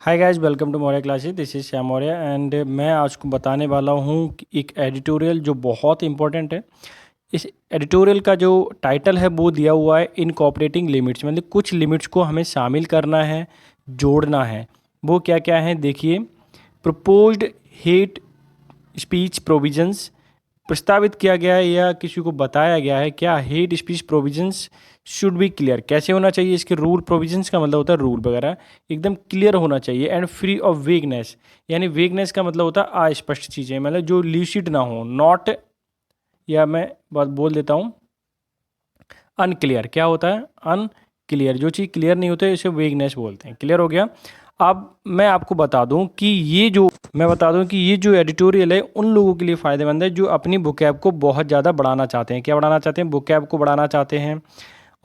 Hi guys, welcome to Maurya classes. This is Shyam Maurya and मैं आज को बताने वाला हूँ कि एक एडिटोरियल जो बहुत इंपॉर्टेंट है। इस एडिटोरियल का जो टाइटल है वो दिया हुआ है इनकॉर्पोरेटिंग लिमिट्स, मतलब कुछ लिमिट्स को हमें शामिल करना है, जोड़ना है। वो क्या क्या है देखिए। प्रपोज्ड हेट स्पीच प्रोविजंस, प्रस्तावित किया गया है या किसी को बताया गया है क्या hate speech provisions should be clear, कैसे होना चाहिए। इसके रूल प्रोविजंस का मतलब होता है रूल वगैरह एकदम क्लियर होना चाहिए एंड फ्री ऑफ वेगनेस, यानी वेगनेस का मतलब होता है अस्पष्ट चीज़ें, मतलब जो ल्यूसिड ना हो, नॉट, या मैं बात बोल देता हूँ अनक्लियर। क्या होता है अनक्लियर, जो चीज़ क्लियर नहीं होती है इसे वेगनेस बोलते हैं। क्लियर हो गया। अब मैं आपको बता दूं कि ये जो एडिटोरियल है उन लोगों के लिए फ़ायदेमंद है जो अपनी बुकैब को बहुत ज़्यादा बढ़ाना चाहते हैं। क्या बढ़ाना चाहते हैं? बुकैब को बढ़ाना चाहते हैं,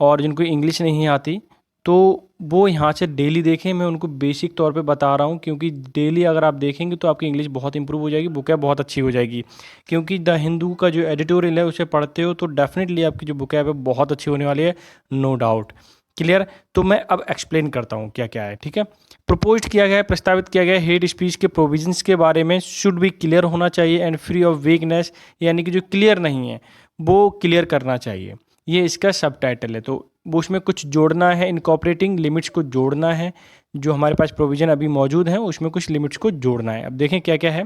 और जिनको इंग्लिश नहीं आती तो वो यहाँ से डेली देखें। मैं उनको बेसिक तौर पे बता रहा हूँ क्योंकि डेली अगर आप देखेंगे तो आपकी इंग्लिश बहुत इंप्रूव हो जाएगी, बुकैब बहुत अच्छी हो जाएगी। क्योंकि द हिंदू का जो एडिटोरियल है उसे पढ़ते हो तो डेफिनेटली आपकी जो बुकैब है बहुत अच्छी होने वाली है, नो डाउट। क्लियर। तो मैं अब एक्सप्लेन करता हूँ क्या क्या है। ठीक है। प्रपोज किया गया है, प्रस्तावित किया गया है, हेट स्पीच के प्रोविजंस के बारे में शुड भी क्लियर होना चाहिए एंड फ्री ऑफ वेगनेस, यानी कि जो क्लियर नहीं है वो क्लियर करना चाहिए। ये इसका सब टाइटल है। तो वो उसमें कुछ जोड़ना है, इनकॉपरेटिंग लिमिट्स को जोड़ना है। जो हमारे पास प्रोविज़न अभी मौजूद है उसमें कुछ लिमिट्स को जोड़ना है। अब देखें क्या क्या है।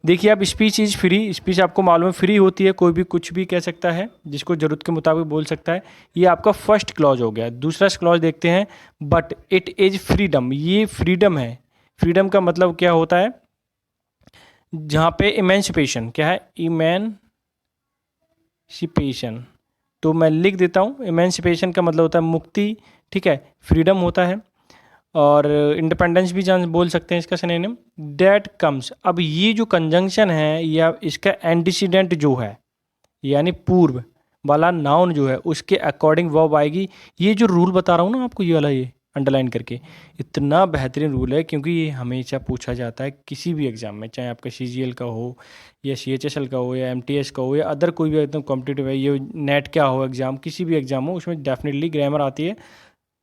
देखिए, अब स्पीच इज़ फ्री, स्पीच आपको मालूम है फ्री होती है, कोई भी कुछ भी कह सकता है जिसको ज़रूरत के मुताबिक बोल सकता है। ये आपका फर्स्ट क्लॉज हो गया। दूसरा क्लॉज देखते हैं, बट इट इज़ फ्रीडम, ये फ्रीडम है। फ्रीडम का मतलब क्या होता है? जहाँ पे इमेंसिपेशन क्या है, इमेंसिपेशन, तो मैं लिख देता हूँ। इमेंसिपेशन का मतलब होता है मुक्ति, ठीक है। फ्रीडम होता है, और इंडिपेंडेंस भी जान बोल सकते हैं इसका सिनोनिम। डेट कम्स, अब ये जो कंजंक्शन है या इसका एंटीसीडेंट जो है, यानी पूर्व वाला नाउन जो है उसके अकॉर्डिंग वर्ब आएगी। ये जो रूल बता रहा हूँ ना आपको, ये वाला, ये अंडरलाइन करके, इतना बेहतरीन रूल है क्योंकि ये हमेशा पूछा जाता है किसी भी एग्जाम में, चाहे आपका CGL का हो या CHSL का हो या MTS का हो या अदर कोई भी एकदम कॉम्पिटिटिव है, ये नेट क्या हो एग्ज़ाम, किसी भी एग्जाम हो उसमें डेफिनेटली ग्रामर आती है।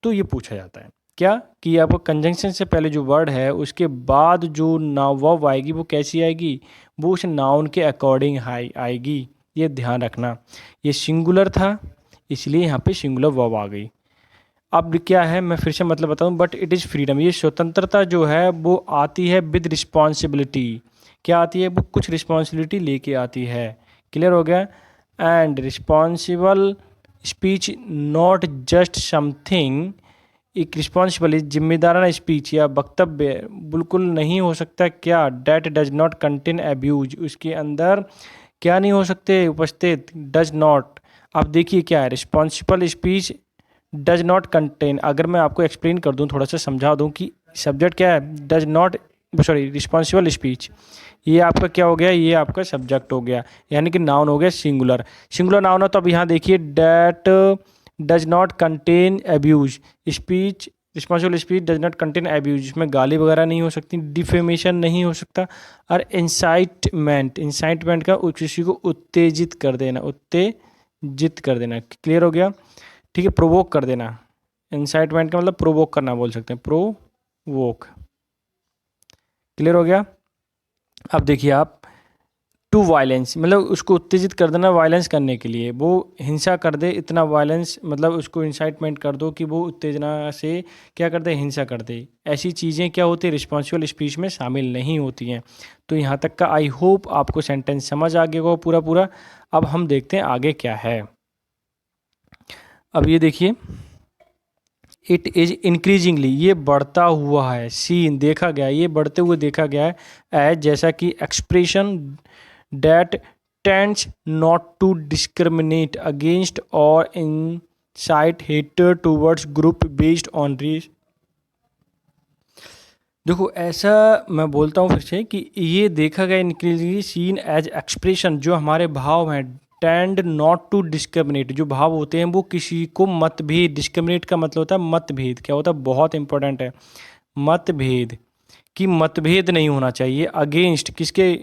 तो ये पूछा जाता है क्या कि आपको कंजंक्शन से पहले जो वर्ड है उसके बाद जो नाउन वर्ब आएगी वो कैसी आएगी, वो उस नाउन के अकॉर्डिंग हाई आएगी। ये ध्यान रखना। ये सिंगुलर था इसलिए यहाँ पे सिंगुलर वर्ब आ गई। अब क्या है, मैं फिर से मतलब बताऊँ, बट इट इज़ फ्रीडम, ये स्वतंत्रता जो है वो आती है विद रिस्पॉन्सिबिलिटी। क्या आती है? वो कुछ रिस्पॉन्सिबिलिटी लेके आती है। क्लियर हो गया। And responsible speech not just something, एक रिस्पॉन्सिबल जिम्मेदाराना स्पीच या वक्तव्य बिल्कुल नहीं हो सकता क्या, that does not contain abuse, उसके अंदर क्या नहीं हो सकते उपस्थित, डज नॉट। अब देखिए क्या है, responsible speech does not contain, अगर मैं आपको एक्सप्लेन कर दूं, थोड़ा सा समझा दूं कि सब्जेक्ट क्या है, does not, sorry, responsible speech, ये आपका क्या हो गया, ये आपका सब्जेक्ट हो गया, यानी कि नाउन हो गया सिंगुलर। सिंगुलर नाउन है तो अब यहाँ देखिए, that does not contain abuse speech, responsible speech does not contain abuse, इसमें गाली वगैरह नहीं हो सकती, डिफेमेशन नहीं हो सकता, और इंसाइटमेंट, इंसाइटमेंट का किसी को उत्तेजित कर देना, उत्तेजित कर देना। क्लियर हो गया। ठीक है। प्रोवोक कर देना, इंसाइटमेंट का मतलब प्रोवोक करना बोल सकते हैं, प्रोवोक। क्लियर हो गया। अब देखिए आप, टू वायलेंस मतलब उसको उत्तेजित कर देना वायलेंस करने के लिए, वो हिंसा कर दे, इतना वायलेंस मतलब उसको इंसाइटमेंट कर दो कि वो उत्तेजना से क्या कर दे, हिंसा कर दे। ऐसी चीज़ें क्या होती है, रिस्पॉन्सिबल स्पीच में शामिल नहीं होती हैं। तो यहाँ तक का आई होप आपको सेंटेंस समझ आ गया होगा पूरा पूरा। अब हम देखते हैं आगे क्या है। अब ये देखिए, इट इज़ इंक्रीजिंगली, ये बढ़ता हुआ है, सीन देखा गया, ये बढ़ते हुए देखा गया है, एज जैसा कि expression that tends not to discriminate against और incite hatred towards group based on race। देखो ऐसा मैं बोलता हूँ फिर से कि ये देखा गया इंक्रीजिंगली सीन एज एक्सप्रेशन, जो हमारे भाव हैं, टेंड नॉट टू डिस्क्रिमिनेट, जो भाव होते हैं वो किसी को मतभेद, डिस्क्रिमिनेट का मतलब होता है मतभेद, क्या होता है, बहुत इंपॉर्टेंट है, मतभेद, कि मतभेद नहीं होना चाहिए, अगेंस्ट किसके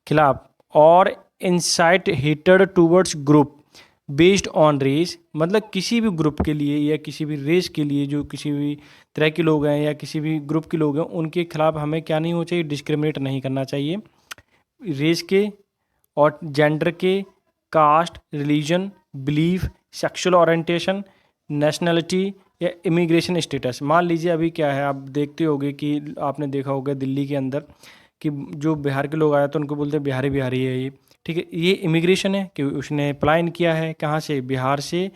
खिलाफ, और इंसाइट हेटेड towards group based on race, मतलब किसी भी ग्रुप के लिए या किसी भी रेस के लिए जो किसी भी तरह के लोग हैं या किसी भी ग्रुप के लोग हैं, उनके खिलाफ हमें क्या नहीं होना चाहिए, डिस्क्रिमिनेट नहीं करना चाहिए रेस के और जेंडर के, caste, religion, belief, sexual orientation, nationality या इमिग्रेशन स्टेटस। मान लीजिए अभी क्या है, आप देखते होंगे कि आपने देखा होगा दिल्ली के अंदर कि जो बिहार के लोग आए तो उनको बोलते हैं बिहारी बिहारी है ये, ठीक है। ये इमिग्रेशन है कि उसने पलायन किया है, कहाँ से, बिहार से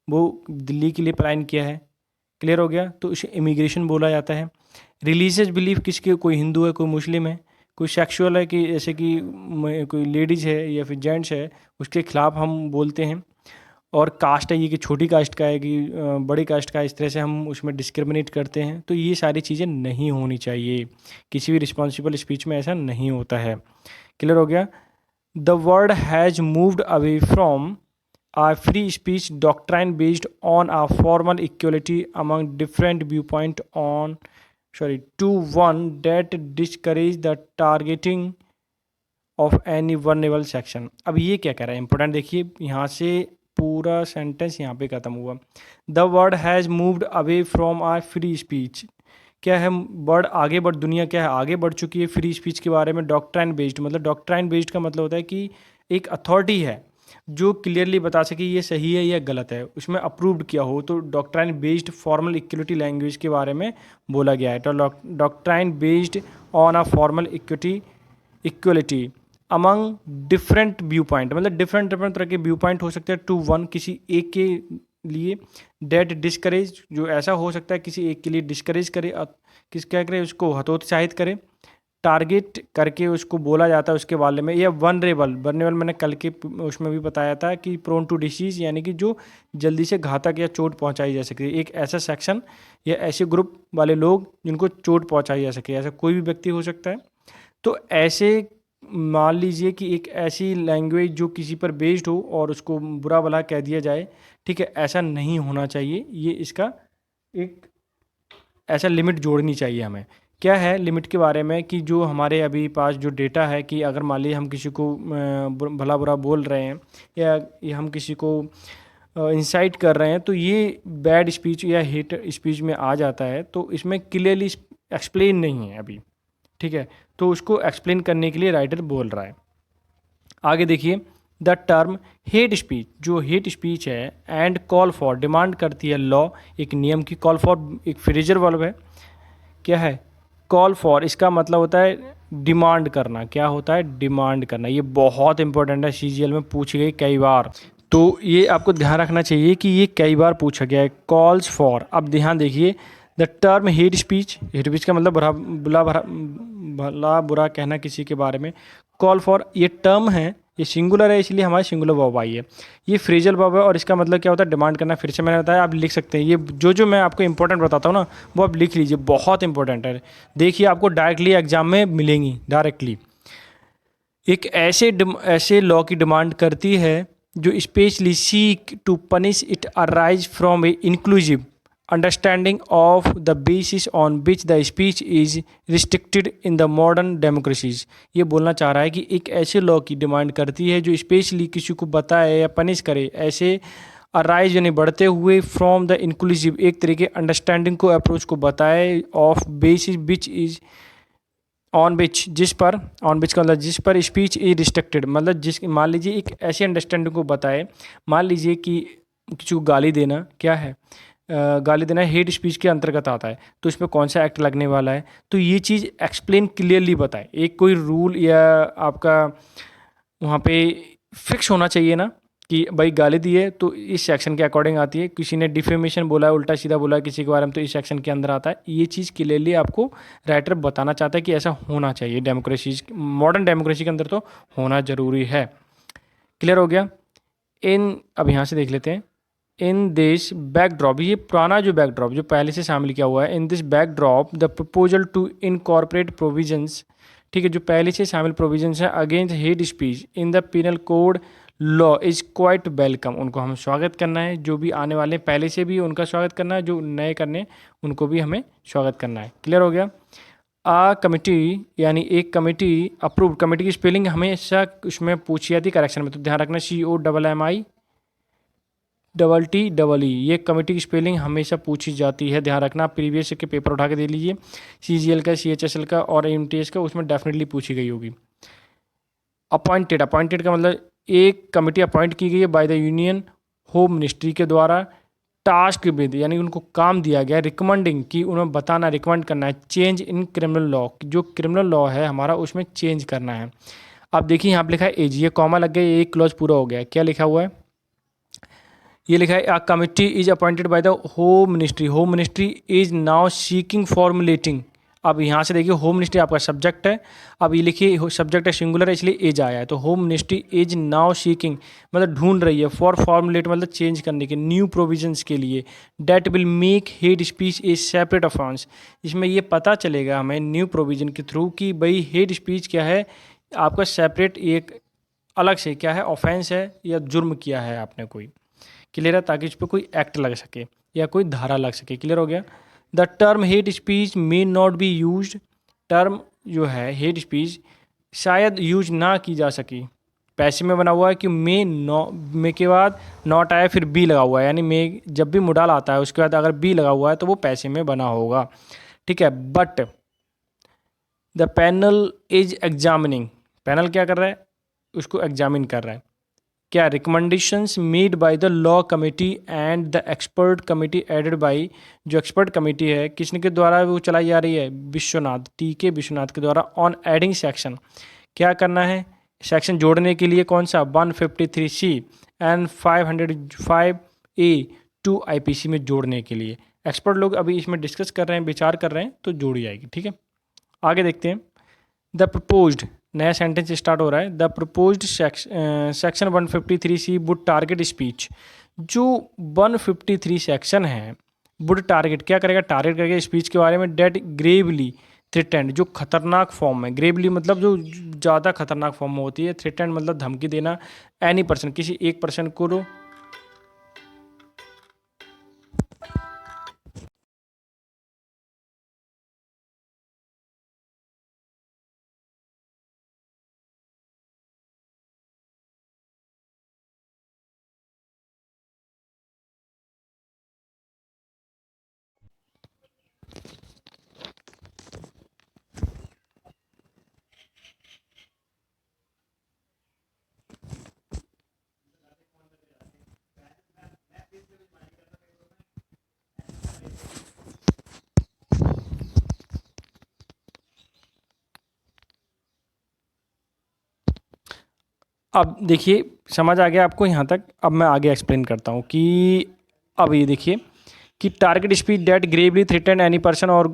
वो दिल्ली के लिए पलायन किया है। क्लियर हो गया, तो इसे इमिग्रेशन बोला जाता है। रिलीजियस बिलीफ किसके, कोई हिंदू है, कोई मुस्लिम है, कोई सेक्सुअल है कि जैसे कि कोई लेडीज़ है या फिर जेंट्स है, उसके खिलाफ हम बोलते हैं। और कास्ट है ये कि छोटी कास्ट का है कि बड़ी कास्ट का है, इस तरह से हम उसमें डिस्क्रिमिनेट करते हैं। तो ये सारी चीज़ें नहीं होनी चाहिए, किसी भी रिस्पॉन्सिबल स्पीच में ऐसा नहीं होता है। क्लियर हो गया। The world has moved away from a free speech doctrine based on a formal equality among different viewpoint on to one that discourage the targeting of any vulnerable section। अब ये क्या कह रहा है, इंपॉर्टेंट देखिए, यहाँ से पूरा सेंटेंस यहाँ पे ख़त्म हुआ। The world has moved away from a free speech, क्या है, वर्ड आगे बढ़, दुनिया क्या है, आगे बढ़ चुकी है फ्री स्पीच के बारे में। डॉक्ट्राइन बेस्ड, मतलब डॉक्ट्राइन बेस्ड का मतलब होता है कि एक अथॉरिटी है जो क्लियरली बता सके ये सही है या गलत है, उसमें अप्रूव्ड किया हो, तो doctrine based formal equality language के बारे में बोला गया है। तो doctrine based on a formal equality among different view point, मतलब डिफरेंट डिफरेंट तरह के व्यू पॉइंट हो सकते हैं टू वन, किसी एक के लिए। डेट डिस्करेज, जो ऐसा हो सकता है किसी एक के लिए डिस्करेज करे, किस क्या करे, उसको हतोत्साहित करे। टारगेट करके उसको बोला जाता है उसके बारे में। या वनरेबल, वनरेबल मैंने कल के उसमें भी बताया था कि प्रोन टू डिसीज़, यानी कि जो जल्दी से घातक या चोट पहुंचाई जा सके, एक ऐसा सेक्शन या ऐसे ग्रुप वाले लोग जिनको चोट पहुंचाई जा सके, ऐसा कोई भी व्यक्ति हो सकता है। तो ऐसे मान लीजिए कि एक ऐसी लैंग्वेज जो किसी पर बेस्ड हो और उसको बुरा भला कह दिया जाए, ठीक है, ऐसा नहीं होना चाहिए। ये इसका एक ऐसा लिमिट जोड़नी चाहिए हमें। क्या है लिमिट के बारे में, कि जो हमारे अभी पास जो डेटा है कि अगर मान लीजिए हम किसी को भला बुरा बोल रहे हैं या हम किसी को इंसाइट कर रहे हैं, तो ये बैड स्पीच या हेट स्पीच में आ जाता है। तो इसमें क्लियरली एक्सप्लेन नहीं है अभी, ठीक है, तो उसको एक्सप्लेन करने के लिए राइटर बोल रहा है। आगे देखिए, द टर्म हेट स्पीच, जो हेट स्पीच है, एंड कॉल फॉर, डिमांड करती है लॉ, एक नियम की। कॉल फॉर एक फ्रेजर वर्ब है, क्या है, कॉल फॉर, इसका मतलब होता है डिमांड करना। क्या होता है, डिमांड करना। ये बहुत इंपॉर्टेंट है, सीजीएल में पूछी गई कई बार, तो ये आपको ध्यान रखना चाहिए कि ये कई बार पूछा गया है, कॉल्स फॉर। अब ध्यान देखिए, the term hate speech, hate speech का मतलब भला बुरा कहना किसी के बारे में। कॉल फॉर ये टर्म है, ये सिंगुलर है, इसलिए हमारी सिंगुलर वर्ब आई है। ये फ्रेजल वर्ब है और इसका मतलब क्या होता है, डिमांड करना। फिर से मैंने बताया, आप लिख सकते हैं। ये जो मैं आपको इंपॉर्टेंट बताता हूँ ना, वो आप लिख लीजिए, बहुत इंपॉर्टेंट है। देखिए आपको डायरेक्टली एग्जाम में मिलेंगी डायरेक्टली। एक ऐसे लॉ की डिमांड करती है जो specially seek to punish it arise from a inclusive understanding of the basis on which the speech is restricted in the modern democracies. ये बोलना चाह रहा है कि एक ऐसे लॉ की डिमांड करती है जो स्पेशली किसी को बताए या पनिश करे, ऐसे अराइज यानी बढ़ते हुए, फ्रॉम द इंक्लूसिव एक तरीके अंडरस्टैंडिंग को, अप्रोच को बताए, of basis which is on which, जिस पर, ऑन विच का मतलब जिस पर स्पीच इज रिस्ट्रिक्टेड, मतलब जिस, मान लीजिए एक ऐसी अंडरस्टैंडिंग को बताए। मान लीजिए कि किसी को गाली देना क्या है, गाली देना हेट स्पीच के अंतर्गत आता है, तो इसमें कौन सा एक्ट लगने वाला है, तो ये चीज़ एक्सप्लेन क्लियरली बताए। एक कोई रूल या आपका वहाँ पे फिक्स होना चाहिए ना कि भाई गाली दी है तो इस सेक्शन के अकॉर्डिंग आती है, किसी ने डिफेमेशन बोला है, उल्टा सीधा बोला है किसी के बारे में, तो इस सेक्शन के अंदर आता है। ये चीज़ क्लियरली आपको राइटर बताना चाहता है कि ऐसा होना चाहिए डेमोक्रेसी, मॉडर्न डेमोक्रेसी के अंदर तो होना ज़रूरी है। क्लियर हो गया। अब यहाँ से देख लेते हैं। इन दिस बैकड्रॉप, ये पुराना जो बैकड्रॉप जो पहले से शामिल किया हुआ है, in this backdrop the proposal to incorporate provisions, ठीक है, जो पहले से शामिल प्रोविजंस हैं against hate speech in the penal code law is quite welcome. उनको हम स्वागत करना है, जो भी आने वाले पहले से भी उनका स्वागत करना है, जो नए करने उनको भी हमें स्वागत करना है। क्लियर हो गया। आ कमिटी यानी एक कमेटी अप्रूव, कमेटी की स्पेलिंग हमेशा उसमें पूछी जाती करेक्शन में, तो ध्यान रखना COMMI CGLTEE, ये कमेटी की स्पेलिंग हमेशा पूछी जाती है, ध्यान रखना। प्रीवियस के पेपर उठा के दे लीजिए, CGL का, CHSL का और MTS का, उसमें डेफिनेटली पूछी गई होगी। अपॉइंटेड का मतलब एक कमेटी अपॉइंट की गई है by the union home ministry के द्वारा, टास्क विद यानी उनको काम दिया गया, रिकमेंडिंग कि उन्हें बताना, रिकमेंड करना है, चेंज इन क्रिमिनल लॉ, जो क्रिमिनल लॉ है हमारा उसमें चेंज करना है। अब देखिए यहाँ पे लिखा है एज, ये कॉमा लग गया, एक क्लॉज पूरा हो गया। क्या लिखा हुआ है, ये लिखा है a committee is appointed by the home ministry is now seeking formulating. अब यहाँ से देखिए होम मिनिस्ट्री आपका सब्जेक्ट है, अब ये लिखिए सब्जेक्ट है सिंगुलर है इसलिए एज आया है, तो home ministry is now seeking मतलब ढूंढ रही है, फॉर फॉर्मुलेट मतलब चेंज करने के, न्यू प्रोविजंस के लिए, that will make hate speech a separate offence. इसमें ये पता चलेगा हमें न्यू प्रोविजन के थ्रू कि भाई हेड स्पीच क्या है आपका, सेपरेट एक अलग से क्या है ऑफेंस है या जुर्म किया है आपने कोई, क्लियर है, ताकि इस पर कोई एक्ट लग सके या कोई धारा लग सके। क्लियर हो गया। The term hate speech may not be use, term जो है हेट स्पीच शायद यूज ना की जा सकी। पैसिव में बना हुआ है कि मे मे के बाद नॉट आया फिर बी लगा हुआ है, यानी मे जब भी मुडाल आता है उसके बाद अगर बी लगा हुआ है तो वो पैसिव में बना होगा। ठीक है। But the panel is examining, panel क्या कर रहा है, उसको एग्जामिन कर रहा है। क्या, recommendations made by the law committee and the expert committee aided by, जो एक्सपर्ट कमेटी है किसने के द्वारा वो चलाई जा रही है, विश्वनाथ, TK विश्वनाथ के द्वारा, ऑन एडिंग सेक्शन, क्या करना है, सेक्शन जोड़ने के लिए कौन सा, 153C and 505A to IPC में जोड़ने के लिए। एक्सपर्ट लोग अभी इसमें डिस्कस कर रहे हैं, विचार कर रहे हैं, तो जोड़ी जाएगी। ठीक है, आगे देखते हैं। द प्रपोज्ड, नया सेंटेंस स्टार्ट हो रहा है। The proposed section 153C would target speech, जो 153 सेक्शन है वुड टारगेट, क्या करेगा, टारगेट करेगा स्पीच के बारे में, डेट ग्रेवली थ्रेटेंड, जो खतरनाक फॉर्म में, ग्रेवली मतलब जो ज़्यादा खतरनाक फॉर्म में होती है, थ्रेटेंड मतलब धमकी देना, एनी पर्सन, किसी एक पर्सन को। अब देखिए समझ आ गया आपको यहाँ तक। अब मैं आगे एक्सप्लेन करता हूँ कि अब ये देखिए कि target speech that gravely threaten any person or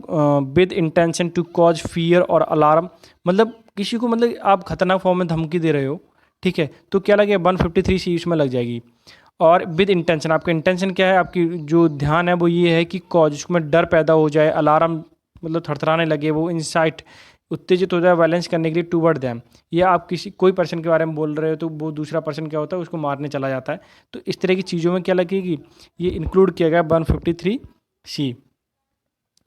with intention to cause fear or alarm, मतलब किसी को, मतलब आप खतरनाक फॉर्म में धमकी दे रहे हो, ठीक है, तो क्या लगेगा 153C उसमें लग जाएगी। और विद इंटेंशन, आपका इंटेंशन क्या है, आपकी जो ध्यान है वो ये है कि कॉज, उसमें डर पैदा हो जाए, अलार्म मतलब थरथराने लगे, वो इंसाइट उत्तेजित हो जाए वायलेंस करने के लिए टूवर्ड दैम, या आप किसी कोई पर्सन के बारे में बोल रहे हो तो वो दूसरा पर्सन क्या होता है उसको मारने चला जाता है, तो इस तरह की चीज़ों में क्या लगेगी, ये इंक्लूड किया गया 153C।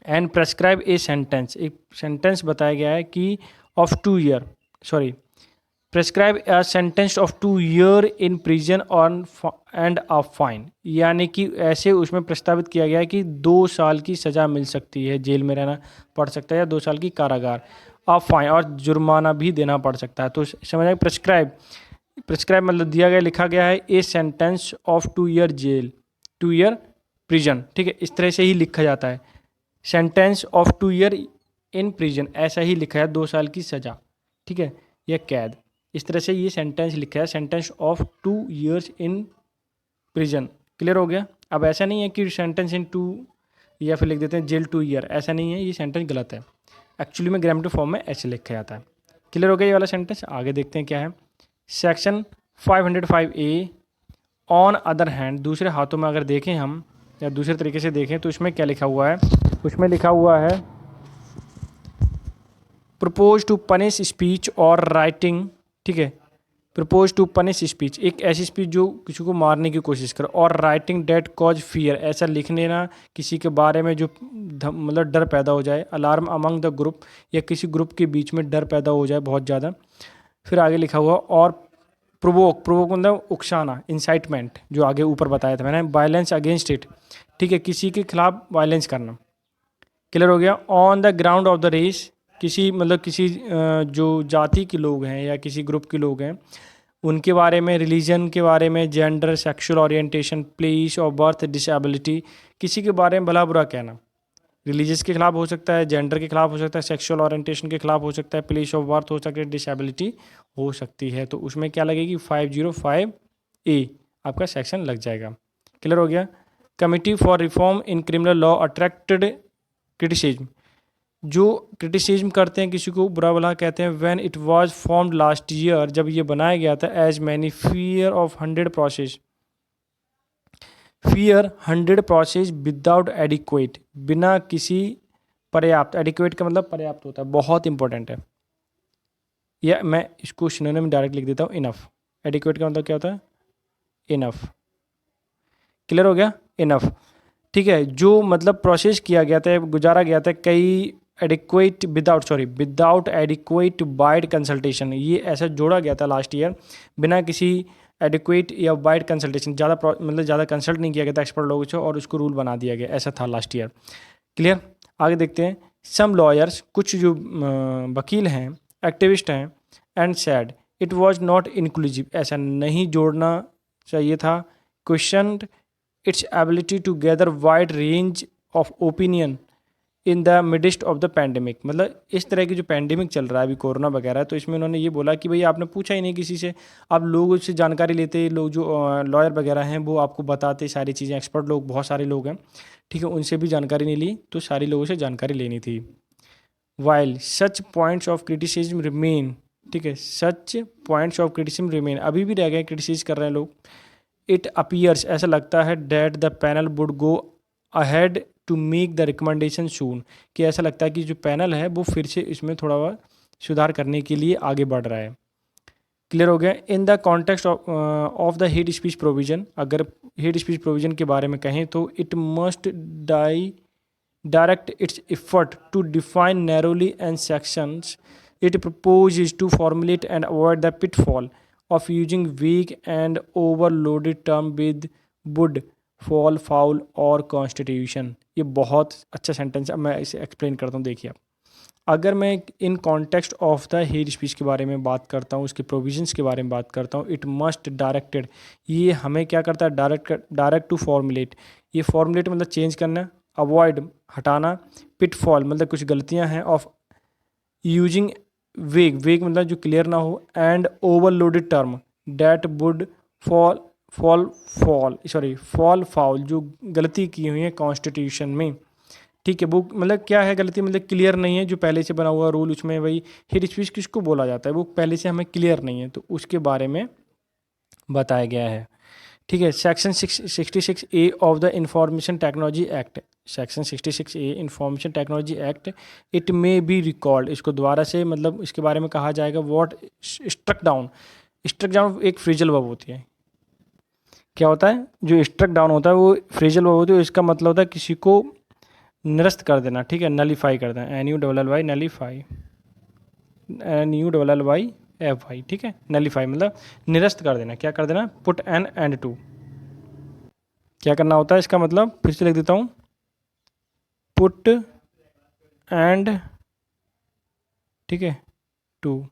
And prescribe a sentence, एक सेंटेंस बताया गया है कि of 2 year, sorry, prescribe a sentence of 2 year in prison on and a fine, यानी कि ऐसे उसमें प्रस्तावित किया गया है कि 2 साल की सज़ा मिल सकती है, जेल में रहना पड़ सकता है, या 2 साल की कारागार, अ फाइन, और जुर्माना भी देना पड़ सकता है। तो समझ आए, प्रेस्क्राइब मतलब दिया गया, लिखा गया है a sentence of 2 year jail, 2 year prison, ठीक है, इस तरह से ही लिखा जाता है, sentence of 2 year in prison, ऐसा ही लिखा है, 2 साल की सज़ा, ठीक है, या कैद, इस तरह से ये सेंटेंस लिखा है, sentence of 2 years in prison. Clear हो गया। अब ऐसा नहीं है कि सेंटेंस इन 2, या फिर लिख देते हैं जेल 2 ईयर, ऐसा नहीं है, ये सेंटेंस गलत है, एक्चुअली में ग्रामेटिक फॉर्म में ऐसे लिखा जाता है। क्लियर हो गया ये वाला सेंटेंस। आगे देखते हैं क्या है। Section 505A on other hand, दूसरे हाथों में अगर देखें हम या दूसरे तरीके से देखें तो इसमें क्या लिखा हुआ है, उसमें लिखा हुआ है प्रपोज टू पनिश स्पीच और राइटिंग, ठीक है, प्रपोज टू पनिश स्पीच, एक ऐसी स्पीच जो किसी को मारने की कोशिश करे, और राइटिंग डेट कॉज फियर, ऐसा लिख लेना किसी के बारे में जो मतलब डर पैदा हो जाए, अलार्म अमंग द ग्रुप, या किसी ग्रुप के बीच में डर पैदा हो जाए बहुत ज़्यादा। फिर आगे लिखा हुआ और प्रोवोक मतलब उकसाना, इंसाइटमेंट, जो आगे ऊपर बताया था मैंने, वायलेंस अगेंस्ट इट, ठीक है, किसी के खिलाफ वायलेंस करना। क्लियर हो गया। On the ground of the race, किसी मतलब किसी जो जाति के लोग हैं या किसी ग्रुप के लोग हैं उनके बारे में, रिलीजन के बारे में, gender, sexual orientation, place of birth, disability, किसी के बारे में भला बुरा कहना। रिलीजियस के खिलाफ हो सकता है, जेंडर के खिलाफ हो सकता है, सेक्सुअल ओरिएंटेशन के खिलाफ हो सकता है, प्लेस ऑफ बर्थ हो सकता है, डिसेबिलिटी हो सकती है। तो उसमें क्या लगेगी, 505A आपका सेक्शन लग जाएगा। क्लियर हो गया। Committee for reform in criminal law attracted criticism, जो क्रिटिसिज्म करते हैं, किसी को बुरा भला कहते हैं। When it was formed last year, जब ये बनाया गया था, as many fear of 100 process, fear 100 process without adequate, बिना किसी पर्याप्त, एडिक्वेट का मतलब पर्याप्त होता है, बहुत इंपॉर्टेंट है। या मैं इसको सिनोनिम में डायरेक्ट लिख देता हूँ, इनफ। एडिक्वेट का मतलब क्या होता है, इनफ। क्लियर हो गया, इनफ, ठीक है। जो मतलब प्रोसेस किया गया था, गुजारा गया था, कई adequate without adequate wide consultation, ये ऐसा जोड़ा गया था लास्ट ईयर, बिना किसी एडिक्वेट या वाइड कंसल्टेशन, मतलब ज़्यादा कंसल्ट नहीं किया गया था एक्सपर्ट लोगों से, और उसको रूल बना दिया गया, ऐसा था लास्ट ईयर। क्लियर। आगे देखते हैं। सम लॉयर्स, कुछ जो वकील हैं, एक्टिविस्ट हैं, and said it was not inclusive, ऐसा नहीं जोड़ना चाहिए था। Question its ability to gather wide range of opinion in the midst of the pandemic, मतलब इस तरह की जो पैंडेमिक चल रहा है अभी, कोरोना वगैरह, तो इसमें उन्होंने ये बोला कि भाई आपने पूछा ही नहीं किसी से, आप लोगों से जानकारी लेते, लोग जो लॉयर वगैरह हैं वो आपको बताते सारी चीज़ें, एक्सपर्ट लोग बहुत सारे लोग हैं, ठीक है, उनसे भी जानकारी नहीं ली, तो सारी लोगों से जानकारी लेनी थी। While such points of criticism remain, ठीक है, सच पॉइंट्स ऑफ क्रिटिसिज्म रिमेन, अभी भी रह गए, क्रिटिसाइज कर रहे हैं लोग। इट अपीयर्स, ऐसा लगता है, that the panel would go ahead to make the recommendation soon, कि ऐसा लगता है कि जो पैनल है वो फिर से इसमें थोड़ा बहुत सुधार करने के लिए आगे बढ़ रहा है। क्लियर हो गया। In the context of the hate speech provision, अगर हेट स्पीच प्रोविजन के बारे में कहें तो it must direct its effort to define narrowly and sections it proposes to formulate and avoid the pitfall of using weak and overloaded term with would fall foul और constitution। ये बहुत अच्छा sentence है, मैं इसे एक्सप्लेन करता हूँ। देखिए, अगर मैं in context of the hate speech के बारे में बात करता हूँ, उसके प्रोविजंस के बारे में बात करता हूँ, इट मस्ट डायरेक्टेड, ये हमें क्या करता है, डायरेक्ट टू फॉर्मुलेट, ये फॉर्मुलेट मतलब चेंज करना, अवॉइड हटाना, पिटफॉल मतलब कुछ गलतियाँ हैं, ऑफ यूजिंग वेग मतलब जो क्लियर ना हो, and overloaded term that would fall foul, जो गलती की हुई है कॉन्स्टिट्यूशन में, ठीक है, वो मतलब क्या है गलती, मतलब क्लियर नहीं है, जो पहले से बना हुआ रूल, उसमें वही हेट स्पीच किसको बोला जाता है, वो पहले से हमें क्लियर नहीं है, तो उसके बारे में बताया गया है। ठीक है, section 66A of the information technology act, section 66A information technology act, it may be recalled, इसको दोबारा से मतलब इसके बारे में कहा जाएगा। व्हाट स्ट्रक डाउन, एक फ्रेजल वर्ब होती है, क्या होता है, जो स्ट्रक डाउन होता है वो फ्रेजल वर्ब होती है, इसका मतलब होता है किसी को निरस्त कर देना, ठीक है, नलीफाई कर देना, NULLY नलीफाई, NULLYFY, ठीक है, नलीफाई मतलब निरस्त कर देना, क्या कर देना, पुट एन एंड टू, क्या करना होता है, इसका मतलब फिर से लिख देता हूँ, पुट एंड, ठीक है, टू,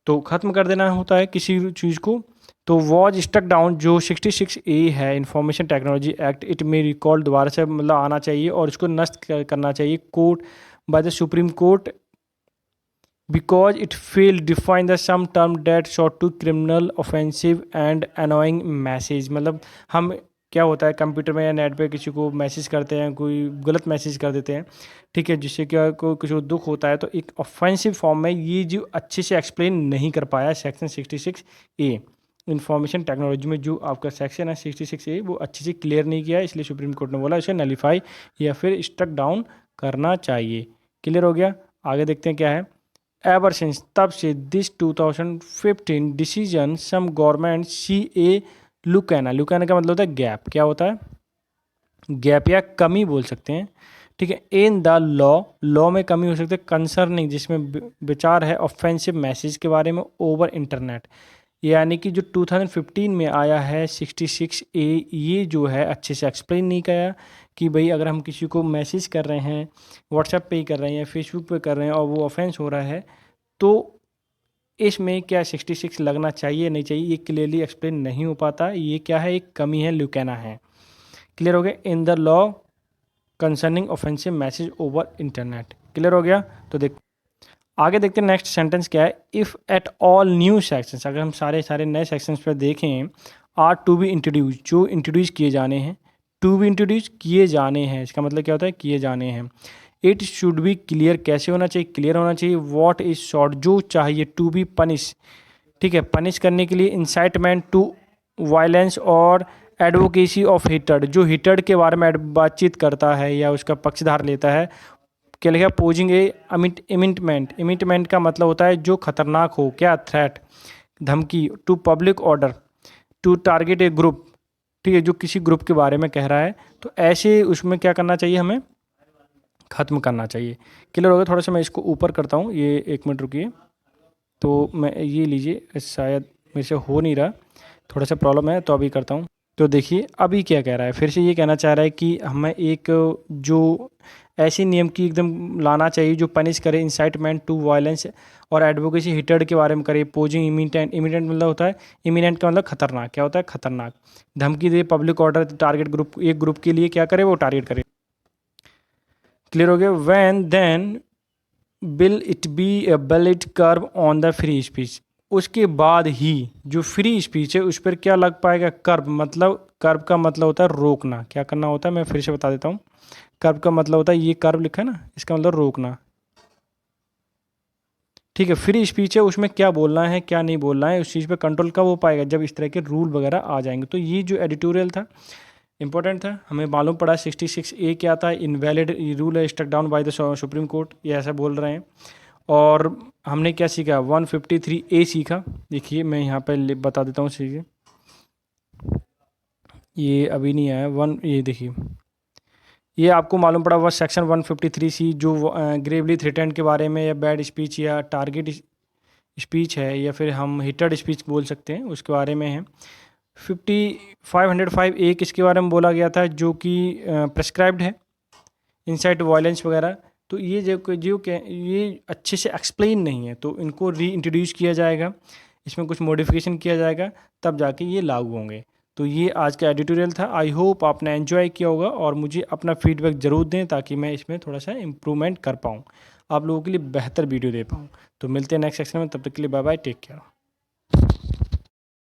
तो ख़त्म कर देना होता है किसी चीज़ को। तो वॉज स्टक डाउन जो 66A है इंफॉर्मेशन टेक्नोलॉजी एक्ट, इट में रिकॉल दोबारा से मतलब आना चाहिए और इसको नष्ट करना चाहिए court by the Supreme Court, because it fail define the some term that short to criminal offensive and annoying message, मतलब हम क्या होता है कंप्यूटर में या नेट पे किसी को मैसेज करते हैं, कोई गलत मैसेज कर देते हैं, ठीक है, जिससे क्या कोई कुछ दुख होता है, तो एक ऑफेंसिव फॉर्म में ये जो अच्छे से एक्सप्लेन नहीं कर पाया सेक्शन 66A इंफॉर्मेशन टेक्नोलॉजी में, जो आपका सेक्शन है 66A वो अच्छे से क्लियर नहीं किया है, इसलिए सुप्रीम कोर्ट ने बोला इसे नलीफाई या फिर स्ट्रक डाउन करना चाहिए। क्लियर हो गया। आगे देखते हैं क्या है। एवर सिंस, तब से, this 2015 decision some government CA लुकैना का मतलब होता है गैप, क्या होता है, गैप या कमी बोल सकते हैं, ठीक है, इन द लॉ में कमी हो सकती है, कंसर्निंग जिसमें विचार है ऑफेंसिव मैसेज के बारे में ओवर इंटरनेट, यानी कि जो 2015 में आया है 66A, ये जो है अच्छे से एक्सप्लेन नहीं किया कि भाई अगर हम किसी को मैसेज कर रहे हैं, व्हाट्सएप पे ही कर रहे हैं या फेसबुक पे कर रहे हैं और वो ऑफेंस हो रहा है, तो इसमें क्या 66 लगना चाहिए नहीं चाहिए, ये क्लियरली एक्सप्लेन नहीं हो पाता। ये क्या है, एक कमी है, लुकैना है। क्लियर हो गया? In the law concerning offensive message over internet. Clear हो गया? तो देख आगे देखते हैं नेक्स्ट सेंटेंस क्या है। If at all new sections, अगर हम सारे नए सेक्शंस पर देखें, आर टू बी इंट्रोड्यूस, जो इंट्रोड्यूस किए जाने हैं, टू बी इंट्रोड्यूस किए जाने हैं, इसका मतलब क्या होता है, किए जाने हैं। इट शुड बी क्लियर, कैसे होना चाहिए, क्लियर होना चाहिए। वॉट इज शॉर्ट, जो चाहिए। टू बी पनिश, ठीक है, पनिश करने के लिए। इंसाइटमेंट टू वायलेंस और एडवोकेसी ऑफ हिटर्ड, जो हिटर्ड के बारे में बातचीत करता है या उसका पक्षधार लेता है। क्या लिखा, पोजिंग ए इमिटमेंट, इमिटमेंट का मतलब होता है जो खतरनाक हो, क्या, थ्रेट, धमकी। To public order, to target a group, ठीक है, जो किसी ग्रुप के बारे में कह रहा है, तो ऐसे उसमें क्या करना चाहिए, हमें ख़त्म करना चाहिए। क्लियर हो गया? थोड़ा सा मैं इसको ऊपर करता हूँ, ये 1 मिनट रुकिए। तो मैं ये लीजिए, शायद मेरे से हो नहीं रहा, थोड़ा सा प्रॉब्लम है, तो अभी करता हूँ। तो देखिए अभी क्या कह रहा है, फिर से ये कहना चाह रहा है कि हमें एक जो ऐसे नियम की एकदम लाना चाहिए जो पनिश करे इंसाइटमेंट टू वायलेंस और एडवोकेसी हिटर्ड के बारे में करे। पोजिंग इमिनेंट, इमिनेंट मतलब होता है, इमिनेंट का मतलब खतरनाक, क्या होता है, खतरनाक। धमकी दे, पब्लिक ऑर्डर, टारगेट ग्रुप, एक ग्रुप के लिए क्या करे, वो टारगेट करे। क्लियर हो गया? When then will it be a valid curb on the free speech, उसके बाद ही जो फ्री स्पीच है उस पर क्या लग पाएगा, कर्व। मतलब कर्व का मतलब होता है रोकना, क्या करना होता है, मैं फिर से बता देता हूँ। कर्व का मतलब होता है, ये कर्व लिखा है ना, इसका मतलब रोकना, ठीक है। फ्री स्पीच है, उसमें क्या बोलना है क्या नहीं बोलना है, उस चीज़ पे कंट्रोल कब हो पाएगा, जब इस तरह के रूल वगैरह आ जाएंगे। तो ये जो एडिटोरियल था इंपॉर्टेंट था, हमें मालूम पड़ा 66A क्या था, इनवैलिड रूल है, struck down by the Supreme Court, ये ऐसा बोल रहे हैं। और हमने क्या सीखा, 153A सीखा। देखिए मैं यहाँ पे बता देता हूँ सीखिए, ये अभी नहीं आया ये देखिए, ये आपको मालूम पड़ा हुआ सेक्शन 153C, जो ग्रेवली थ्रेटेंड के बारे में, या बैड स्पीच या टारगेट स्पीच है, या फिर हम हिटेड स्पीच बोल सकते हैं, उसके बारे में है। 505A किसके बारे में बोला गया था, जो कि प्रेस्क्राइब्ड है, इंसाइट वायलेंस वगैरह। तो ये ये अच्छे से एक्सप्लेन नहीं है, तो इनको री इंट्रोड्यूस किया जाएगा, इसमें कुछ मॉडिफिकेशन किया जाएगा, तब जाके ये लागू होंगे। तो ये आज का एडिटोरियल था। आई होप आपने एंजॉय किया होगा, और मुझे अपना फीडबैक ज़रूर दें ताकि मैं इसमें थोड़ा सा इम्प्रूवमेंट कर पाऊँ, आप लोगों के लिए बेहतर वीडियो दे पाऊँ। तो मिलते हैं नेक्स्ट सेक्शन में, तब तक के लिए बाय बाय, टेक केयर।